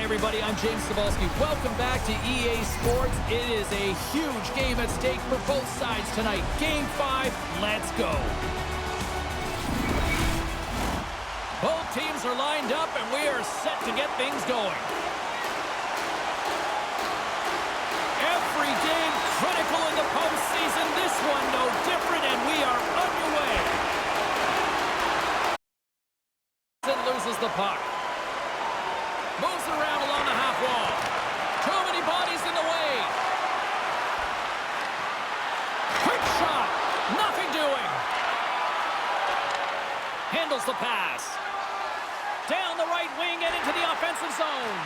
everybody. I'm James Cebulski. Welcome back to EA Sports. It is a huge game at stake for both sides tonight. Game 5, let's go. Both teams are lined up, and we are set to get things going. Every game critical in the postseason. This one no different, and we are underway. And loses the puck. Moves around along the half wall. Too many bodies in the way. Quick shot. Nothing doing. Handles the pass. Down the right wing and into the offensive zone.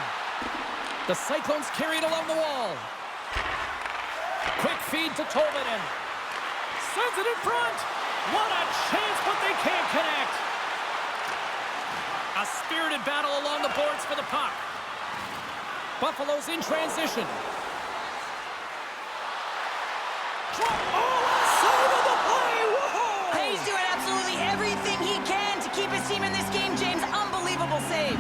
The Cyclones carried along the wall. Quick feed to Tolvanen. Sends it in front. What a chance, but they can't connect. A spirited battle along the boards for the puck. Buffalo's in transition. Save of the play! Whoa! He's doing absolutely everything he can to keep his team in this game, James. Unbelievable save.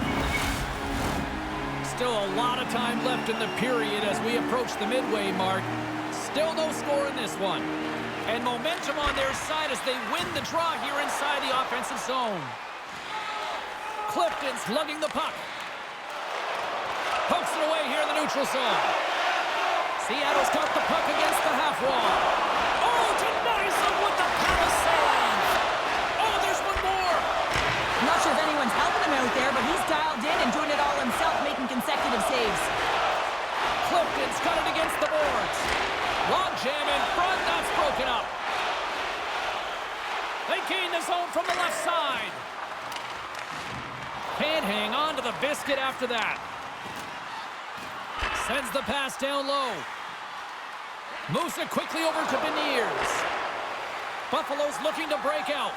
Still a lot of time left in the period as we approach the midway mark. Still no score in this one. And momentum on their side as they win the draw here inside the offensive zone. Clifton's lugging the puck. Pokes it away here in the neutral zone. Seattle's got the puck against the half wall. Oh, denies them with the power save. Oh, there's one more. I'm not sure if anyone's helping him out there, but he's dialed in and doing it all himself, making consecutive saves. Clifton's got it against the boards. Log jam in front, that's broken up. They gain the zone from the left side. Can't hang on to the biscuit after that. Sends the pass down low. Moves it quickly over to Beniers. Buffalo's looking to break out.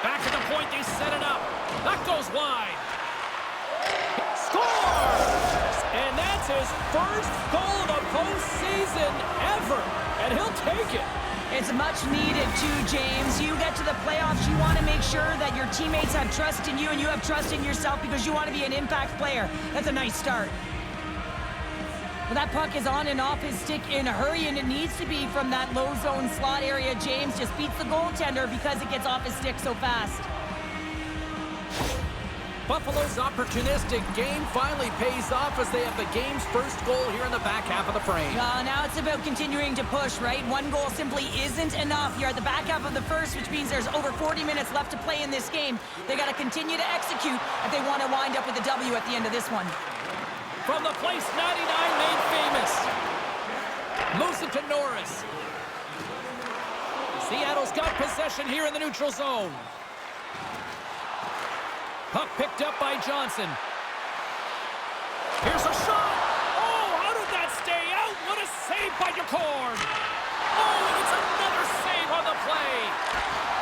Back to the point, they set it up. That goes wide. Scores! And that's his first goal of the postseason ever. And he'll take it. It's much needed too, James. You get to the playoffs, you want to make sure that your teammates have trust in you and you have trust in yourself because you want to be an impact player. That's a nice start. Well, that puck is on and off his stick in a hurry, and it needs to be from that low zone slot area. James just beats the goaltender because it gets off his stick so fast. Buffalo's opportunistic game finally pays off as they have the game's first goal here in the back half of the frame. Now it's about continuing to push, right? One goal simply isn't enough. You're at the back half of the first, which means there's over 40 minutes left to play in this game. They got to continue to execute if they want to wind up with a W at the end of this one. From the place 99 made famous. Moves it to Norris. Seattle's got possession here in the neutral zone. Puck picked up by Johnson. Here's a shot. Oh, how did that stay out? What a save by Decorn. Oh, and it's another save on the play.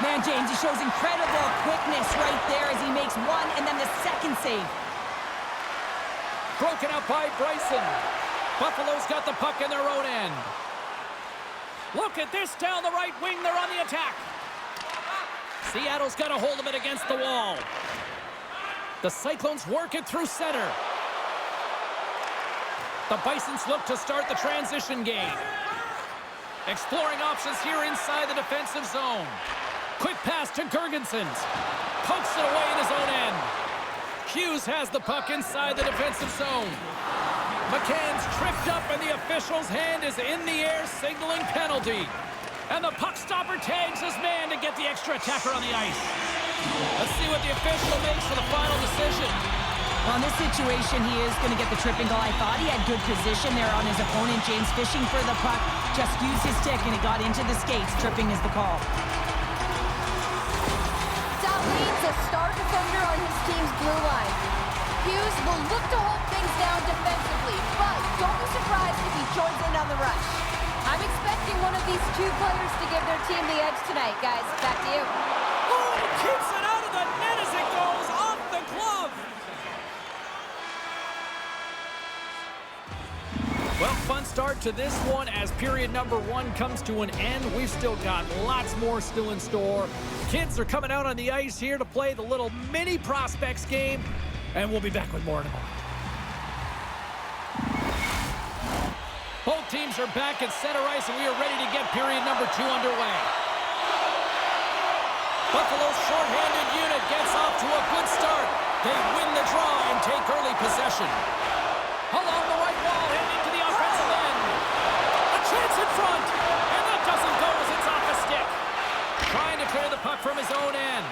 Man, James, he shows incredible quickness right there as he makes one and then the second save. Broken up by Bryson. Buffalo's got the puck in their own end. Look at this down the right wing. They're on the attack. Seattle's got a hold of it against the wall. The Cyclones work it through center. The Bisons look to start the transition game. Exploring options here inside the defensive zone. Quick pass to Girgensons. Pokes it away in his own end. Hughes has the puck inside the defensive zone. McCann's tripped up and the official's hand is in the air signaling penalty. And the puck stopper tags his man to get the extra attacker on the ice. Let's see what the official makes for the final decision. Well, in this situation, he is going to get the tripping goal. I thought he had good position there on his opponent. James fishing for the puck, just used his stick and it got into the skates. Tripping is the call. Dalvin's a star defender on his team's blue line. Hughes will look to hold things down defensively, but don't be surprised if he joins in on the rush. I'm expecting one of these two players to give their team the edge tonight, guys. Back to you. Oh, keeps it out of the net as it goes off the glove. Well, fun start to this one as period number 1 comes to an end. We've still got lots more still in store. Kids are coming out on the ice here to play the little mini prospects game. And we'll be back with more in a moment. Both teams are back at center ice, and we are ready to get period number 2 underway. Buffalo's shorthanded unit gets off to a good start. They win the draw and take early possession. Along the right wall and into the offensive end. A chance in front, and that doesn't go as it's off the stick. Trying to clear the puck from his own end.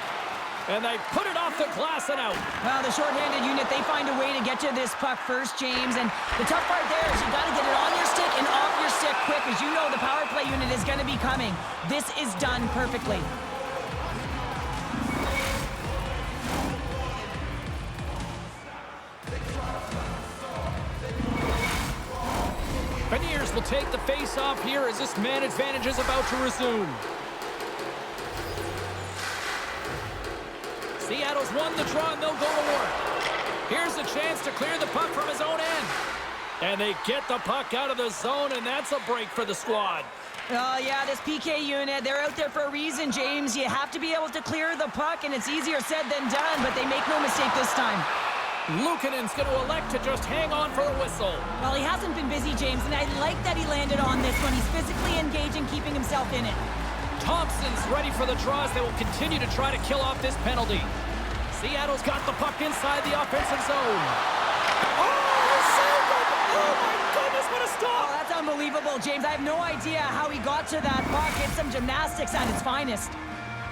And they put it off the glass and out. Well, the shorthanded unit, they find a way to get to this puck first, James. And the tough part there is you got to get it on your stick and off your stick quick. As you know, the power play unit is going to be coming. This is done perfectly. Beniers will take the face-off here as this man advantage is about to resume. Seattle's won the draw, and they'll go to work. Here's a chance to clear the puck from his own end. And they get the puck out of the zone, and that's a break for the squad. Oh, yeah, this PK unit, they're out there for a reason, James. You have to be able to clear the puck, and it's easier said than done, but they make no mistake this time. Luukkonen's going to elect to just hang on for the whistle. Well, he hasn't been busy, James, and I like that he landed on this one. He's physically engaging, keeping himself in it. Thompson's ready for the draws. They will continue to try to kill off this penalty. Seattle's got the puck inside the offensive zone. Oh, saved it! Oh, my goodness, what a stop! Oh, that's unbelievable, James. I have no idea how he got to that puck. It's some gymnastics at its finest.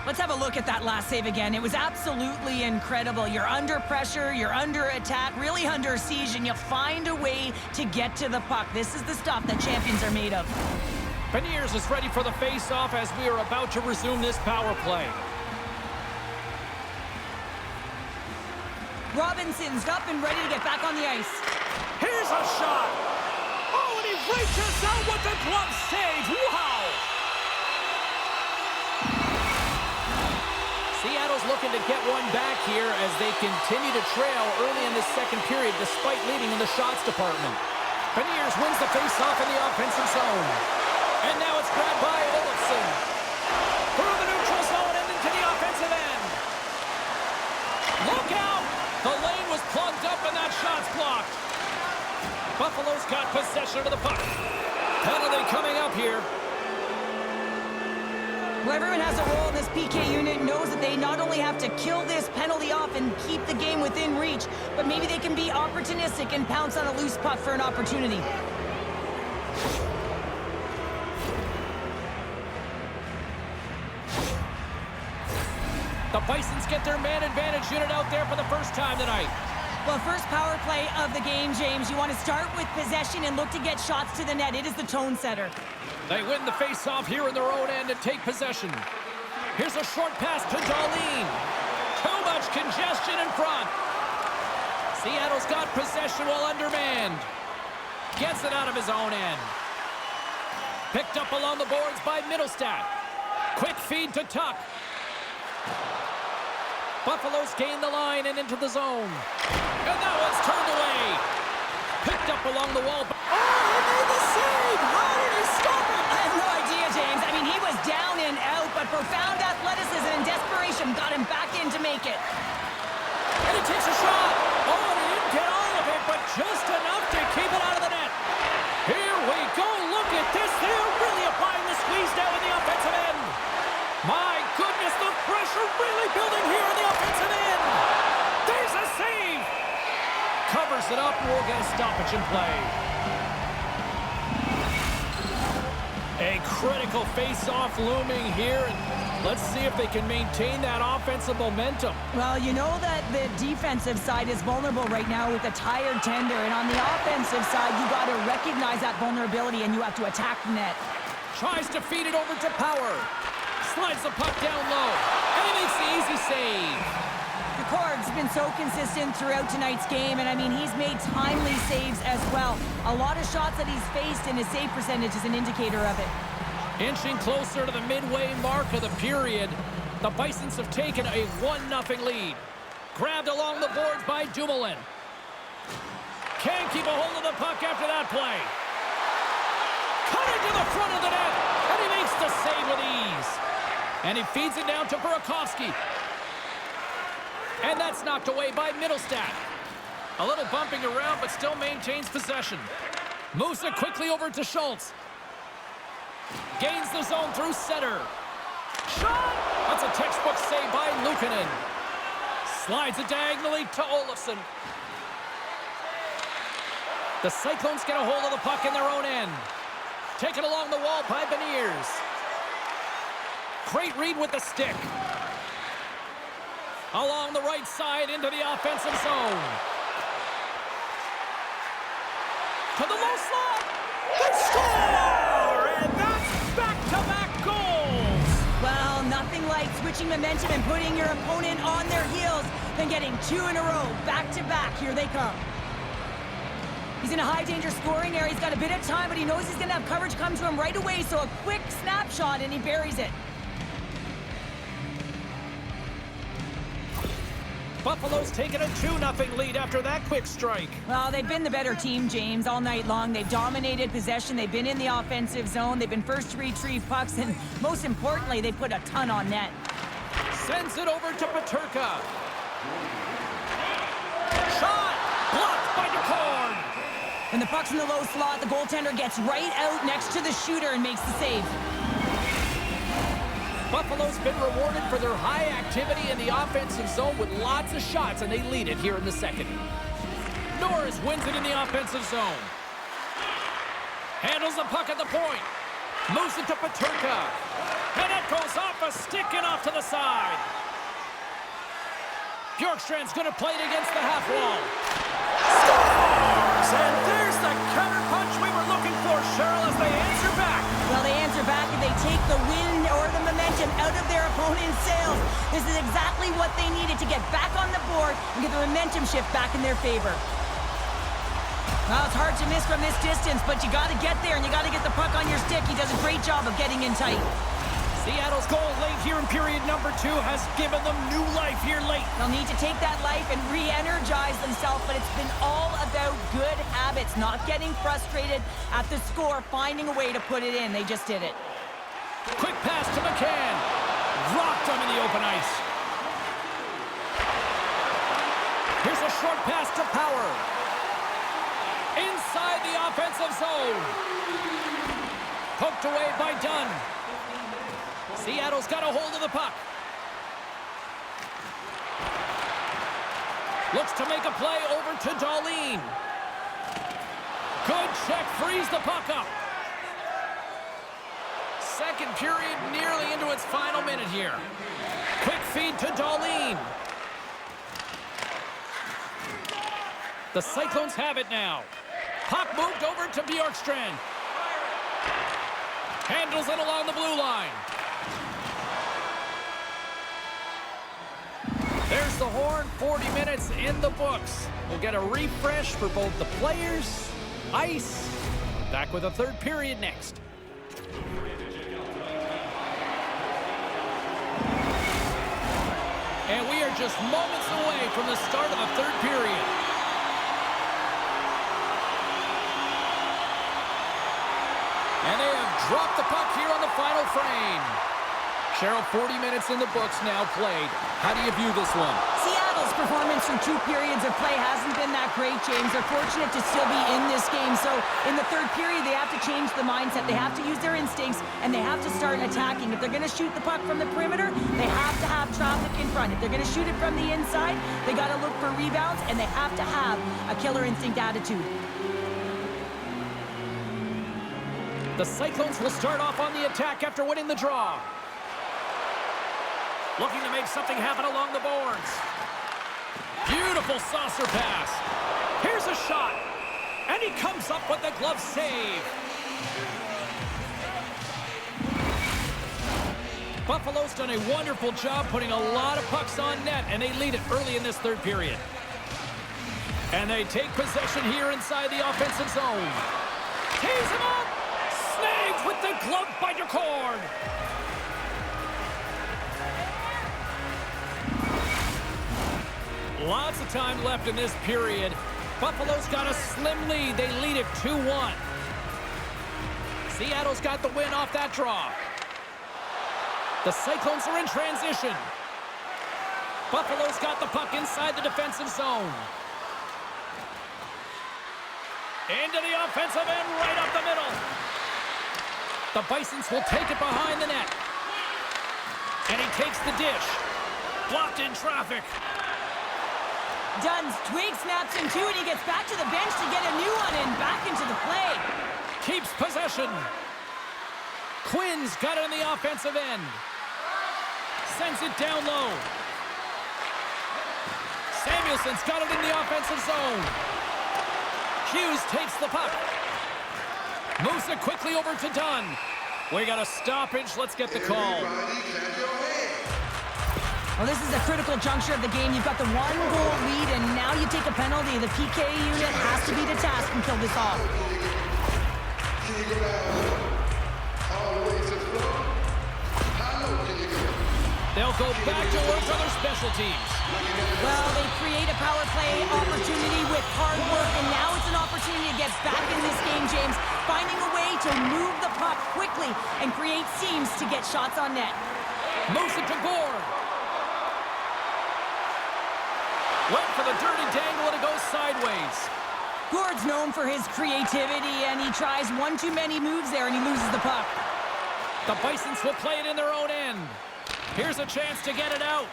Let's have a look at that last save again. It was absolutely incredible. You're under pressure, you're under attack, really under siege, and you find a way to get to the puck. This is the stuff that champions are made of. Beniers is ready for the face-off as we are about to resume this power play. Robinson's up and ready to get back on the ice. Here's a shot. Oh, and he reaches out with the glove save. Wow! Seattle's looking to get one back here as they continue to trail early in this second period despite leading in the shots department. Beniers wins the face-off in the offensive zone. And now it's grabbed by Olofsson. Through the neutral zone and into the offensive end. Look out! The lane was plugged up and that shot's blocked. Buffalo's got possession of the puck. Penalty coming up here. Well, everyone has a role in this PK unit, knows that they not only have to kill this penalty off and keep the game within reach, but maybe they can be opportunistic and pounce on a loose puck for an opportunity. The Bisons get their man advantage unit out there for the first time tonight. Well, first power play of the game, James. You want to start with possession and look to get shots to the net. It is the tone setter. They win the face-off here in their own end and take possession. Here's a short pass to Darlene. Too much congestion in front. Seattle's got possession while undermanned. Gets it out of his own end. Picked up along the boards by Middlestat. Quick feed to Tuck. Buffalo's gained the line and into the zone. And that one's turned away. Picked up along the wall. Oh, he made the save! How did he stop it? I have no idea, James. I mean, he was down and out, but profound athleticism and desperation got him back in to make it. And he takes a shot. Oh, and he didn't get all of it, but just enough to keep it out of the net. Here we go. Look at this. They're really applying the squeeze down in the offensive end. My goodness, the pressure really building here in the offensive end. There's a save. Covers it up. We'll get a stoppage in play. A critical face-off looming here. Let's see if they can maintain that offensive momentum. Well, you know that the defensive side is vulnerable right now with a tired tender. And on the offensive side, you got to recognize that vulnerability and you have to attack the net. Tries to feed it over to Power. Slides the puck down low. And he makes the easy save. Picard's been so consistent throughout tonight's game, and I mean, he's made timely saves as well. A lot of shots that he's faced, and his save percentage is an indicator of it. Inching closer to the midway mark of the period, the Bisons have taken a 1-0 lead. Grabbed along the boards by Dumoulin. Can't keep a hold of the puck after that play. Cutting to the front of the net, and he makes the save with ease. And he feeds it down to Burakovsky. And that's knocked away by Middlestat. A little bumping around, but still maintains possession. Moves it quickly over to Schultz. Gains the zone through center. Shot! That's a textbook save by Luukkonen. Slides it diagonally to Olofsson. The Cyclones get a hold of the puck in their own end. Taken along the wall by Beniers. Great read with the stick. Along the right side into the offensive zone. To the low slot. They score! And that's back-to-back goals. Well, nothing like switching momentum and putting your opponent on their heels than getting 2 in a row, back-to-back. Here they come. He's in a high-danger scoring area. He's got a bit of time, but he knows he's going to have coverage come to him right away, so a quick snapshot, and he buries it. Buffalo's taken a 2-0 lead after that quick strike. Well, they've been the better team, James, all night long. They've dominated possession. They've been in the offensive zone. They've been first to retrieve pucks, and most importantly, they put a ton on net. Sends it over to Peterka. Shot! Blocked by DeCorn. When the puck's in the low slot, the goaltender gets right out next to the shooter and makes the save. Buffalo's been rewarded for their high activity in the offensive zone with lots of shots, and they lead it here in the second. Norris wins it in the offensive zone. Handles the puck at the point. Moves it to Peterka. And it goes off a stick and off to the side. Bjorkstrand's going to play it against the half wall. Scores! And there's the counter punch we were looking for, Cheryl, as they answer back. Well, they answer back and they take the wind or the momentum out of their opponent's sails. This is exactly what they needed to get back on the board and get the momentum shift back in their favor. Well, it's hard to miss from this distance, but you got to get there and you got to get the puck on your stick. He does a great job of getting in tight. Seattle's goal late here in period number 2 has given them new life here late. They'll need to take that life and re-energize themselves, but it's been all about good habits, not getting frustrated at the score, finding a way to put it in. They just did it. Quick pass to McCann. Rocked him in the open ice. Here's a short pass to Power. Inside the offensive zone. Poked away by Dunn. Seattle's got a hold of the puck. Looks to make a play over to Dahlin. Good check, frees the puck up. Second period nearly into its final minute here. Quick feed to Dahlin. The Cyclones have it now. Puck moved over to Bjorkstrand. Handles it along the blue line. There's the horn, 40 minutes in the books. We'll get a refresh for both the players, ice. Back with a third period next. And we are just moments away from the start of the third period. And they have dropped the puck here on the final frame. Cheryl, 40 minutes in the books now played. How do you view this one? Seattle's performance through 2 periods of play hasn't been that great, James. They're fortunate to still be in this game. So in the third period, they have to change the mindset. They have to use their instincts, and they have to start attacking. If they're going to shoot the puck from the perimeter, they have to have traffic in front. If they're going to shoot it from the inside, they got to look for rebounds, and they have to have a killer instinct attitude. The Cyclones will start off on the attack after winning the draw. Looking to make something happen along the boards. Beautiful saucer pass. Here's a shot. And he comes up with the glove save. Buffalo's done a wonderful job putting a lot of pucks on net, and they lead it early in this third period. And they take possession here inside the offensive zone. Tees him up. Snagged with the glove by DeCorn. Lots of time left in this period. Buffalo's got a slim lead. They lead it 2-1. Seattle's got the win off that draw. The Cyclones are in transition. Buffalo's got the puck inside the defensive zone. Into the offensive end, right up the middle. The Bisons will take it behind the net. And he takes the dish. Blocked in traffic. Dunn's twig snaps him too, and he gets back to the bench to get a new one and back into the play. Keeps possession. Quinn's got it in the offensive end. Sends it down low. Samuelson's got it in the offensive zone. Hughes takes the puck. Moves it quickly over to Dunn. We got a stoppage. Let's get the call. Well, this is a critical juncture of the game. You've got the 1-goal lead, and now you take a penalty. The PK unit has to be the task and kill this off. They'll go back to work on their special teams. Well, they create a power play opportunity with hard work, and now it's an opportunity to get back in this game, James. Finding a way to move the puck quickly and create seams to get shots on net. Moves it to Gord. Went for the dirty dangle and it goes sideways. Gord's known for his creativity, and he tries one too many moves there, and he loses the puck. The Bisons will play it in their own end. Here's a chance to get it out.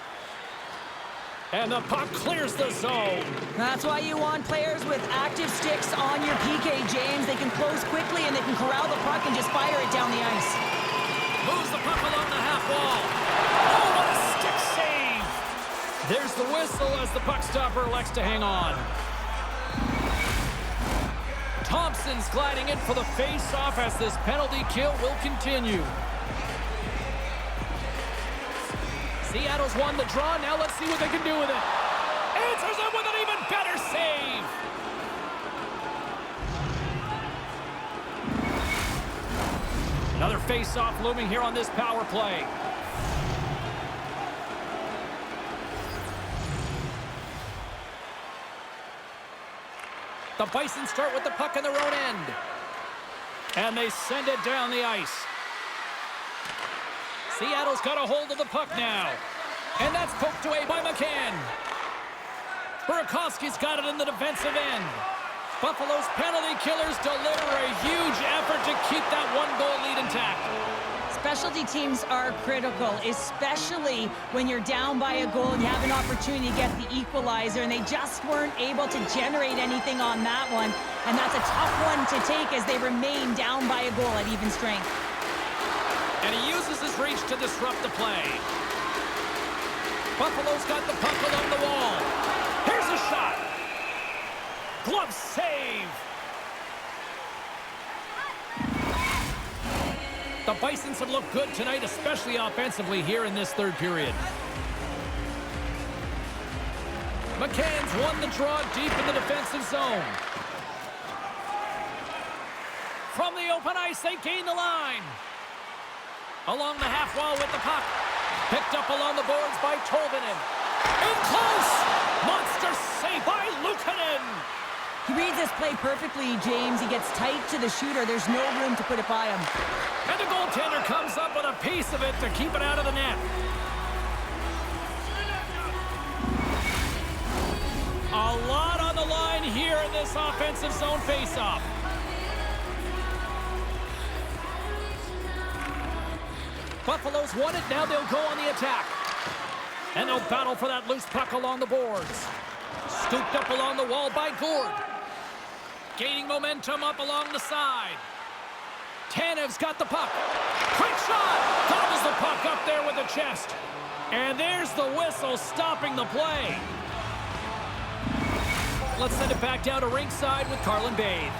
And the puck clears the zone. That's why you want players with active sticks on your PK, James. They can close quickly, and they can corral the puck and just fire it down the ice. Moves the puck along the half wall. Oh, what a stick save! There's the whistle as the puck stopper elects to hang on. Thompson's gliding in for the face-off as this penalty kill will continue. Seattle's won the draw. Now let's see what they can do with it. Answers it with an even better save. Another face-off looming here on this power play. The Bisons start with the puck in their own end. And they send it down the ice. Seattle's got a hold of the puck now. And that's poked away by McCann. Burakovsky's got it in the defensive end. Buffalo's penalty killers deliver a huge effort to keep that 1-goal lead intact. Specialty teams are critical, especially when you're down by a goal and you have an opportunity to get the equalizer, and they just weren't able to generate anything on that one. And that's a tough one to take as they remain down by a goal at even strength. And he uses his reach to disrupt the play. Buffalo's got the puck along the wall. Here's a shot. Glove save. The Bisons have looked good tonight, especially offensively here in this third period. McCann's won the draw deep in the defensive zone. From the open ice, they gain the line. Along the half wall with the puck. Picked up along the boards by Tolvanen. In close! Monster save by Luukkonen! He reads this play perfectly, James. He gets tight to the shooter. There's no room to put it by him. And the goaltender comes up with a piece of it to keep it out of the net. A lot on the line here in this offensive zone faceoff. Buffalo's won it. Now they'll go on the attack. And they'll battle for that loose puck along the boards. Scooped up along the wall by Gord. Gaining momentum up along the side. Tanev's got the puck. Quick shot! Gobbles the puck up there with the chest. And there's the whistle stopping the play. Let's send it back down to ringside with Carlin Bade.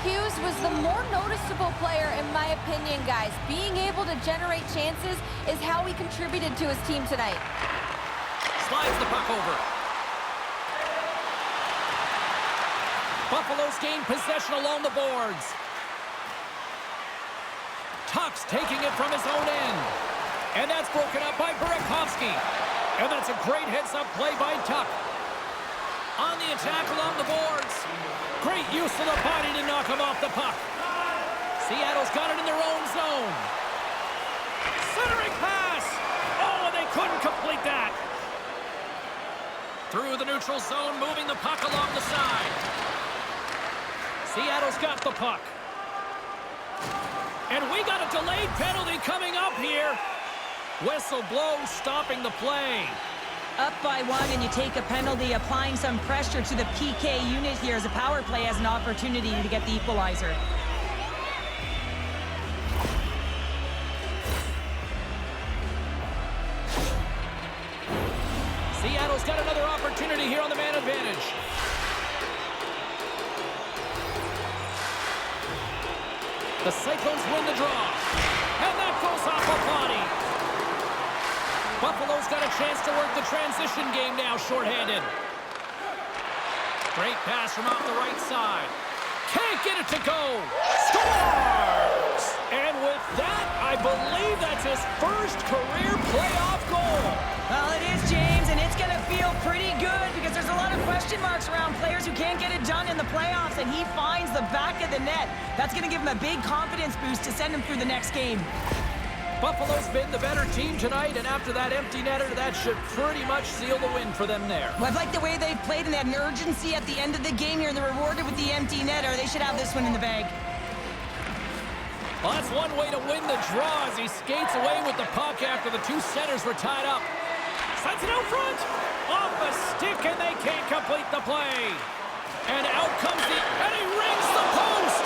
Hughes was the more noticeable player, in my opinion, guys. Being able to generate chances is how he contributed to his team tonight. Slides the puck over. Buffalo's gained possession along the boards. Tuck's taking it from his own end. And that's broken up by Burakovsky. And that's a great heads-up play by Tuck. On the attack along the boards. Great use of the body to knock him off the puck. Seattle's got it in their own zone. Centering pass. Oh, and they couldn't complete that. Through the neutral zone, moving the puck along the side. Seattle's got the puck. And we got a delayed penalty coming up here. Whistle blows, stopping the play. Up by 1 and you take a penalty, applying some pressure to the PK unit here as a power play has an opportunity to get the equalizer. Seattle's got another opportunity here on the man advantage. The Cyclones win the draw. And that goes off a body. Buffalo's got a chance to work the transition game now, shorthanded. Great pass from off the right side. Can't get it to go. Scores! And with that, I believe that's his first career playoff goal. Well, it is, James, and it's going to feel pretty good because there's a lot of question marks around players who can't get it done in the playoffs, and he finds the back of the net. That's going to give him a big confidence boost to send him through the next game. Buffalo's been the better team tonight, and after that empty netter, that should pretty much seal the win for them there. Well, I like the way they've played and they had an urgency at the end of the game here, and they're rewarded with the empty netter. They should have this one in the bag. Well, that's one way to win the draw as he skates away with the puck after the two centers were tied up. Sends it out front. Off the stick, and they can't complete the play. And out comes and he rings the post.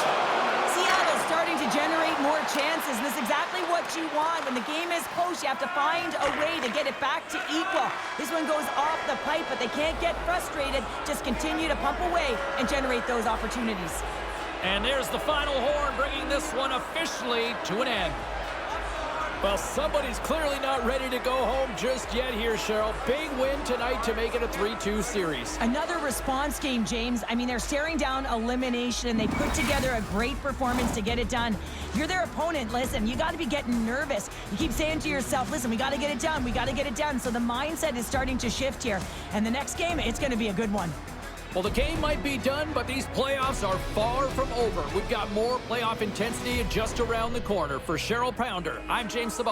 Seattle's starting to generate more chances, and this is exactly what you want. When the game is close, you have to find a way to get it back to equal. This one goes off the pipe, but they can't get frustrated. Just continue to pump away and generate those opportunities. And there's the final horn, bringing this one officially to an end. Well, somebody's clearly not ready to go home just yet here, Cheryl. Big win tonight to make it a 3-2 series. Another response game, James. I mean, they're staring down elimination, and they put together a great performance to get it done. You're their opponent. Listen, you got to be getting nervous. You keep saying to yourself, listen, we got to get it done. We got to get it done. So the mindset is starting to shift here. And the next game, it's going to be a good one. Well, the game might be done, but these playoffs are far from over. We've got more playoff intensity just around the corner. For Cheryl Pounder, I'm James Sabal.